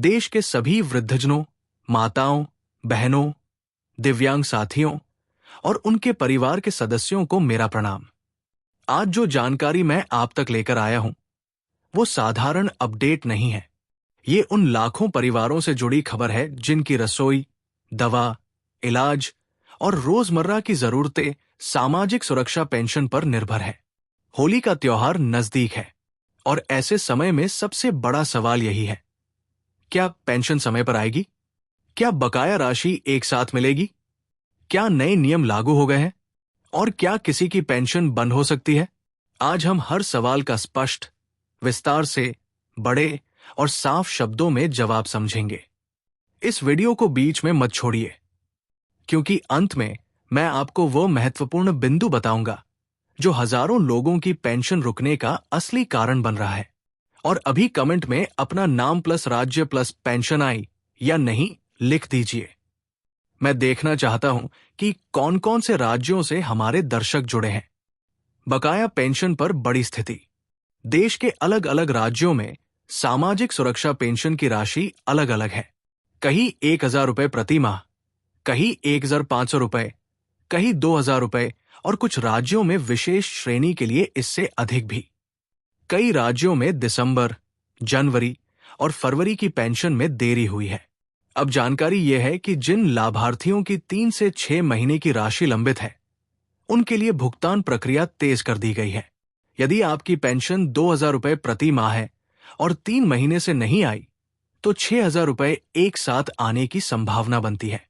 देश के सभी वृद्धजनों, माताओं, बहनों, दिव्यांग साथियों और उनके परिवार के सदस्यों को मेरा प्रणाम। आज जो जानकारी मैं आप तक लेकर आया हूं, वो साधारण अपडेट नहीं है। ये उन लाखों परिवारों से जुड़ी खबर है जिनकी रसोई, दवा, इलाज और रोजमर्रा की जरूरतें सामाजिक सुरक्षा पेंशन पर निर्भर है। होली का त्योहार नजदीक है और ऐसे समय में सबसे बड़ा सवाल यही है, क्या पेंशन समय पर आएगी? क्या बकाया राशि एक साथ मिलेगी? क्या नए नियम लागू हो गए हैं? और क्या किसी की पेंशन बंद हो सकती है? आज हम हर सवाल का स्पष्ट, विस्तार से, बड़े और साफ शब्दों में जवाब समझेंगे। इस वीडियो को बीच में मत छोड़िए, क्योंकि अंत में मैं आपको वो महत्वपूर्ण बिंदु बताऊंगा जो हजारों लोगों की पेंशन रुकने का असली कारण बन रहा है। और अभी कमेंट में अपना नाम प्लस राज्य प्लस पेंशन आई या नहीं लिख दीजिए। मैं देखना चाहता हूं कि कौन कौन से राज्यों से हमारे दर्शक जुड़े हैं। बकाया पेंशन पर बड़ी स्थिति। देश के अलग अलग राज्यों में सामाजिक सुरक्षा पेंशन की राशि अलग अलग है। कहीं 1,000 रुपए प्रति माह, कहीं 1,500 रुपए, कहीं 2,000 रुपए और कुछ राज्यों में विशेष श्रेणी के लिए इससे अधिक भी। कई राज्यों में दिसंबर, जनवरी और फरवरी की पेंशन में देरी हुई है। अब जानकारी यह है कि जिन लाभार्थियों की 3 से 6 महीने की राशि लंबित है, उनके लिए भुगतान प्रक्रिया तेज कर दी गई है। यदि आपकी पेंशन 2,000 रुपए प्रति माह है और 3 महीने से नहीं आई, तो 6,000 रुपए एक साथ आने की संभावना बनती है।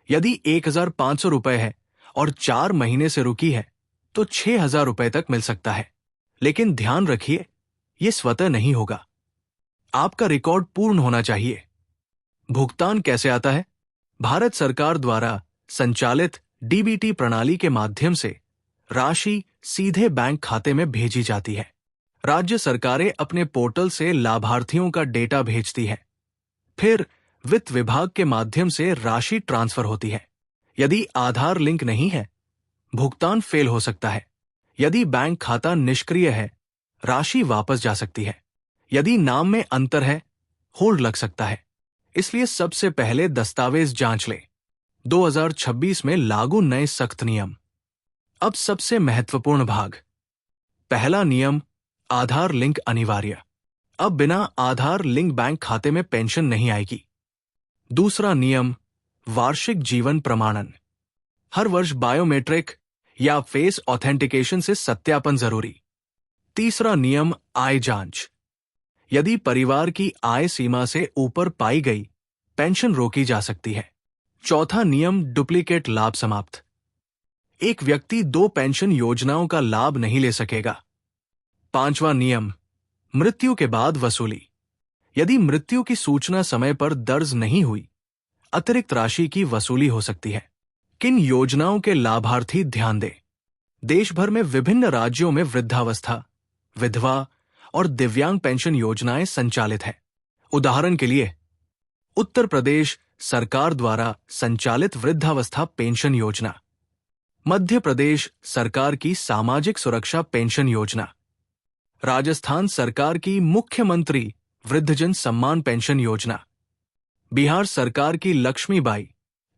यदि 1,500 रुपए है और 4 महीने से रुकी है, तो 6,000 रुपए तक मिल सकता है। लेकिन ध्यान रखिए, ये स्वतः नहीं होगा। आपका रिकॉर्ड पूर्ण होना चाहिए। भुगतान कैसे आता है? भारत सरकार द्वारा संचालित डीबीटी प्रणाली के माध्यम से राशि सीधे बैंक खाते में भेजी जाती है। राज्य सरकारें अपने पोर्टल से लाभार्थियों का डेटा भेजती है। फिर वित्त विभाग के माध्यम से राशि ट्रांसफर होती है। यदि आधार लिंक नहीं है, भुगतान फेल हो सकता है। यदि बैंक खाता निष्क्रिय है, राशि वापस जा सकती है। यदि नाम में अंतर है, होल्ड लग सकता है। इसलिए सबसे पहले दस्तावेज जांच लें। 2026 में लागू नए सख्त नियम। अब सबसे महत्वपूर्ण भाग। पहला नियम, आधार लिंक अनिवार्य। अब बिना आधार लिंक बैंक खाते में पेंशन नहीं आएगी। दूसरा नियम, वार्षिक जीवन प्रमाणन। हर वर्ष बायोमेट्रिक या फेस ऑथेंटिकेशन से सत्यापन जरूरी। तीसरा नियम, आय जांच। यदि परिवार की आय सीमा से ऊपर पाई गई, पेंशन रोकी जा सकती है। चौथा नियम, डुप्लीकेट लाभ समाप्त। एक व्यक्ति 2 पेंशन योजनाओं का लाभ नहीं ले सकेगा। पांचवा नियम, मृत्यु के बाद वसूली। यदि मृत्यु की सूचना समय पर दर्ज नहीं हुई, अतिरिक्त राशि की वसूली हो सकती है। किन योजनाओं के लाभार्थी ध्यान दें? देश भर में विभिन्न राज्यों में वृद्धावस्था, विधवा और दिव्यांग पेंशन योजनाएं संचालित हैं। उदाहरण के लिए, उत्तर प्रदेश सरकार द्वारा संचालित वृद्धावस्था पेंशन योजना, मध्य प्रदेश सरकार की सामाजिक सुरक्षा पेंशन योजना, राजस्थान सरकार की मुख्यमंत्री वृद्धजन सम्मान पेंशन योजना, बिहार सरकार की लक्ष्मीबाई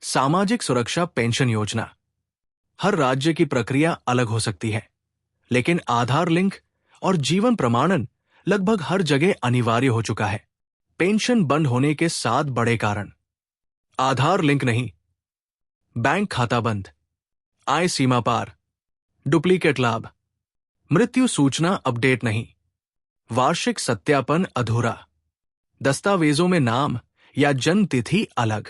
सामाजिक सुरक्षा पेंशन योजना। हर राज्य की प्रक्रिया अलग हो सकती है, लेकिन आधार लिंक और जीवन प्रमाणन लगभग हर जगह अनिवार्य हो चुका है। पेंशन बंद होने के 7 बड़े कारण। आधार लिंक नहीं, बैंक खाता बंद, आय सीमा पार, डुप्लीकेट लाभ, मृत्यु सूचना अपडेट नहीं, वार्षिक सत्यापन अधूरा, दस्तावेजों में नाम या जन्म तिथि अलग।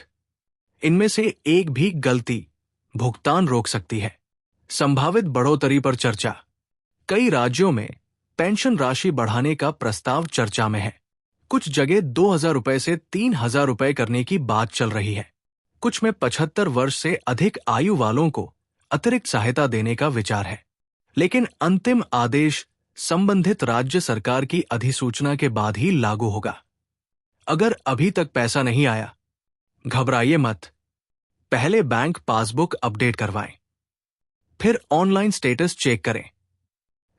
इनमें से एक भी गलती भुगतान रोक सकती है। संभावित बढ़ोतरी पर चर्चा। कई राज्यों में पेंशन राशि बढ़ाने का प्रस्ताव चर्चा में है। कुछ जगह 2,000 रुपए से 3,000 रुपए करने की बात चल रही है। कुछ में 75 वर्ष से अधिक आयु वालों को अतिरिक्त सहायता देने का विचार है। लेकिन अंतिम आदेश संबंधित राज्य सरकार की अधिसूचना के बाद ही लागू होगा। अगर अभी तक पैसा नहीं आया, घबराइए मत। पहले बैंक पासबुक अपडेट करवाएं, फिर ऑनलाइन स्टेटस चेक करें।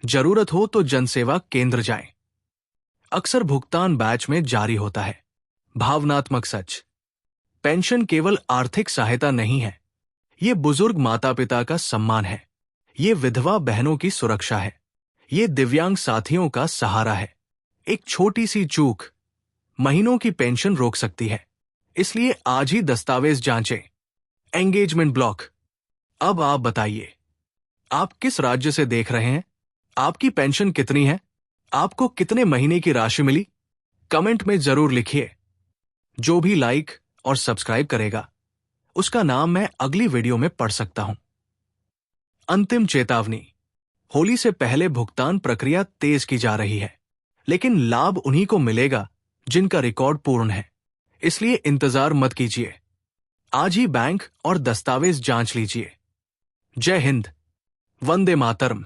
जरूरत हो तो जनसेवा केंद्र जाएं। अक्सर भुगतान बैच में जारी होता है। भावनात्मक सच। पेंशन केवल आर्थिक सहायता नहीं है, ये बुजुर्ग माता पिता का सम्मान है, ये विधवा बहनों की सुरक्षा है, ये दिव्यांग साथियों का सहारा है। एक छोटी सी चूक महीनों की पेंशन रोक सकती है, इसलिए आज ही दस्तावेज जांचें। Engagement block. अब आप बताइए, आप किस राज्य से देख रहे हैं? आपकी पेंशन कितनी है? आपको कितने महीने की राशि मिली? कमेंट में जरूर लिखिए। जो भी लाइक और सब्सक्राइब करेगा, उसका नाम मैं अगली वीडियो में पढ़ सकता हूं। अंतिम चेतावनी। होली से पहले भुगतान प्रक्रिया तेज की जा रही है, लेकिन लाभ उन्हीं को मिलेगा जिनका रिकॉर्ड पूर्ण है, इसलिए इंतजार मत कीजिए। आज ही बैंक और दस्तावेज जांच लीजिए। जय हिंद, वंदे मातरम।